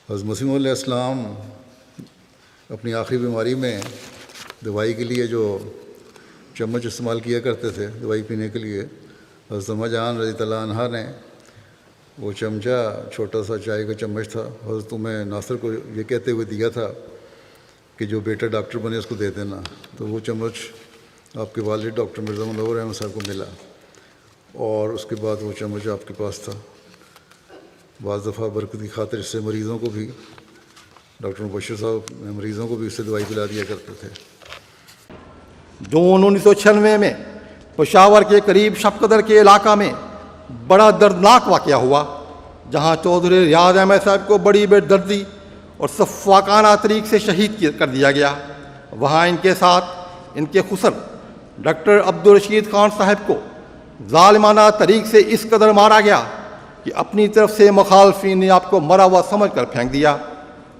حضرت مسیح علیہ السلام اپنی آخری بیماری میں دوائی کے لیے جو چمچ استعمال کیا کرتے تھے دوائی پینے کے لیے، حضرت اماں جان رضی اللہ عنہا نے وہ چمچہ چھوٹا سا چائے کا چمچ تھا حضرت ناصر کو یہ کہتے ہوئے دیا تھا کہ جو بیٹا ڈاکٹر بنے اس کو دے دینا، تو وہ چمچ آپ کے والد ڈاکٹر مرزا منور احمد صاحب کو ملا اور اس کے بعد وہ چمچ آپ کے پاس تھا۔ بعض دفعہ برکت کی خاطر اس سے مریضوں کو بھی، ڈاکٹر مبشر صاحب مریضوں کو بھی اس سے دوائی پلا دیا کرتے تھے۔ جون 1996 میں پشاور کے قریب شب قدر کے علاقہ میں بڑا دردناک واقعہ ہوا، جہاں چودھری ریاض احمد صاحب کو بڑی بے دردی اور سفاکانہ طریق سے شہید کر دیا گیا۔ وہاں ان کے ساتھ ان کے خسر ڈاکٹر عبدالرشید خان صاحب کو ظالمانہ طریق سے اس قدر مارا گیا کہ اپنی طرف سے مخالفین نے آپ کو مرا ہوا سمجھ کر پھینک دیا۔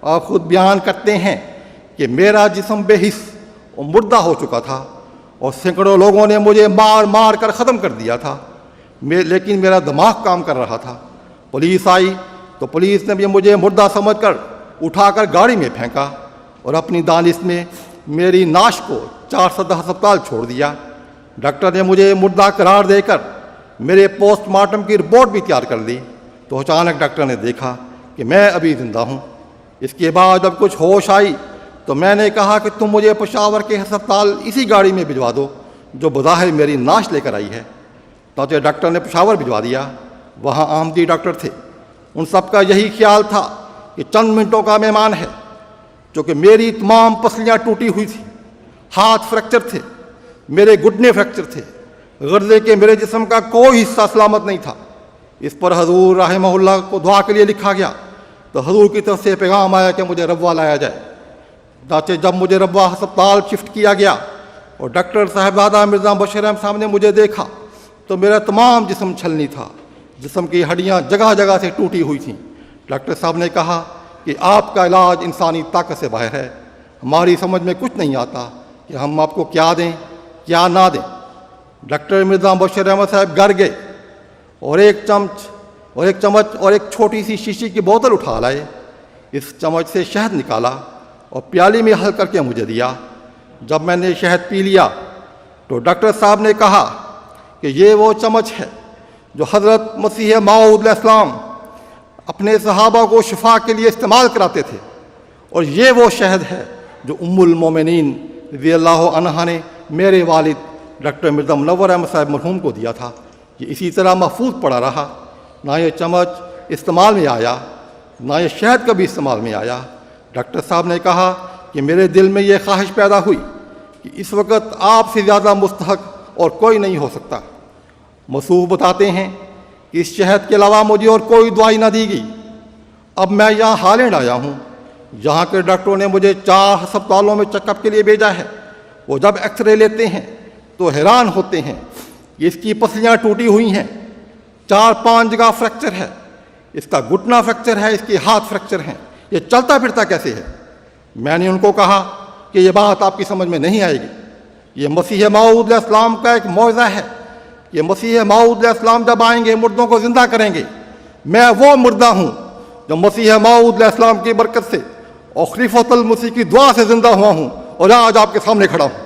آپ خود بیان کرتے ہیں کہ میرا جسم بے حس اور مردہ ہو چکا تھا اور سینکڑوں لوگوں نے مجھے مار مار کر ختم کر دیا تھا، لیکن میرا دماغ کام کر رہا تھا۔ پولیس آئی تو پولیس نے بھی مجھے مردہ سمجھ کر اٹھا کر گاڑی میں پھینکا اور اپنی دانش میں میری ناش کو 400 ہسپتال چھوڑ دیا۔ ڈاکٹر نے مجھے مردہ قرار دے کر میرے پوسٹ مارٹم کی رپورٹ بھی تیار کر لی، تو اچانک ڈاکٹر نے دیکھا کہ میں ابھی زندہ ہوں۔ اس کے بعد جب کچھ ہوش آئی تو میں نے کہا کہ تم مجھے پشاور کے ہسپتال اسی گاڑی میں بھجوا دو جو بظاہر میری ناش لے کر آئی ہے۔ تو ڈاکٹر نے پشاور بھجوا دیا۔ وہاں آمدی ڈاکٹر تھے، ان سب کا یہی خیال تھا کہ چند منٹوں کا مہمان ہے، چونکہ میری تمام پسلیاں ٹوٹی ہوئی تھیں، ہاتھ فریکچر تھے، میرے گھٹنے فریکچر تھے، غرضے کہ میرے جسم کا کوئی حصہ سلامت نہیں تھا۔ اس پر حضور رحمہ اللہ کو دعا کے لیے لکھا گیا، تو حضور کی طرف سے پیغام آیا کہ مجھے ربوہ لایا جائے۔ جب مجھے ربوہ ہسپتال شفٹ کیا گیا اور ڈاکٹر صاحبزادہ مرزا مبشر احمد صاحب نے مجھے دیکھا تو میرا تمام جسم چھلنی تھا، جسم کی ہڈیاں جگہ جگہ سے ٹوٹی ہوئی تھیں۔ ڈاکٹر صاحب نے کہا کہ آپ کا علاج انسانی طاقت سے باہر ہے، ہماری سمجھ میں کچھ نہیں آتا کہ ہم آپ کو کیا دیں کیا نہ دیں۔ ڈاکٹر مرزا مبشر احمد صاحب گھر گئے اور ایک چمچ اور ایک چھوٹی سی شیشی کی بوتل اٹھا لائے۔ اس چمچ سے شہد نکالا اور پیالی میں حل کر کے مجھے دیا۔ جب میں نے شہد پی لیا تو ڈاکٹر صاحب نے کہا کہ یہ وہ چمچ ہے جو حضرت مسیح موعود علیہ السلام اپنے صحابہ کو شفا کے لیے استعمال کراتے تھے، اور یہ وہ شہد ہے جو ام المومنین رضی اللہ عنہا نے میرے والد ڈاکٹر مرزا منور احمد صاحب مرحوم کو دیا تھا۔ یہ اسی طرح محفوظ پڑا رہا، نہ یہ چمچ استعمال میں آیا نہ یہ شہد کبھی استعمال میں آیا۔ ڈاکٹر صاحب نے کہا کہ میرے دل میں یہ خواہش پیدا ہوئی کہ اس وقت آپ سے زیادہ مستحق اور کوئی نہیں ہو سکتا۔ مصوف بتاتے ہیں کہ اس شہد کے علاوہ مجھے اور کوئی دوائی نہ دی گئی۔ اب میں یہاں ہالینڈ آیا ہوں، جہاں کے ڈاکٹروں نے مجھے 4 ہسپتالوں میں چیک اپ کے لیے بھیجا ہے۔ وہ جب ایکس رے لیتے ہیں تو حیران ہوتے ہیں کہ اس کی پسلیاں ٹوٹی ہوئی ہیں، 4-5 جگہ فریکچر ہے، اس کا گھٹنا فریکچر ہے، اس کے ہاتھ فریکچر ہیں، یہ چلتا پھرتا کیسے ہے؟ میں نے ان کو کہا کہ یہ بات آپ کی سمجھ میں نہیں آئے گی، یہ مسیح موعود علیہ السلام کا ایک معجزہ ہے۔ یہ مسیح موعود علیہ السلام جب آئیں گے مردوں کو زندہ کریں گے۔ میں وہ مردہ ہوں جو مسیح موعود علیہ السلام کی برکت سے اور خلیفۃ المسیح کی دعا سے زندہ ہوا ہوں، اور آج آپ کے سامنے کھڑا ہوں۔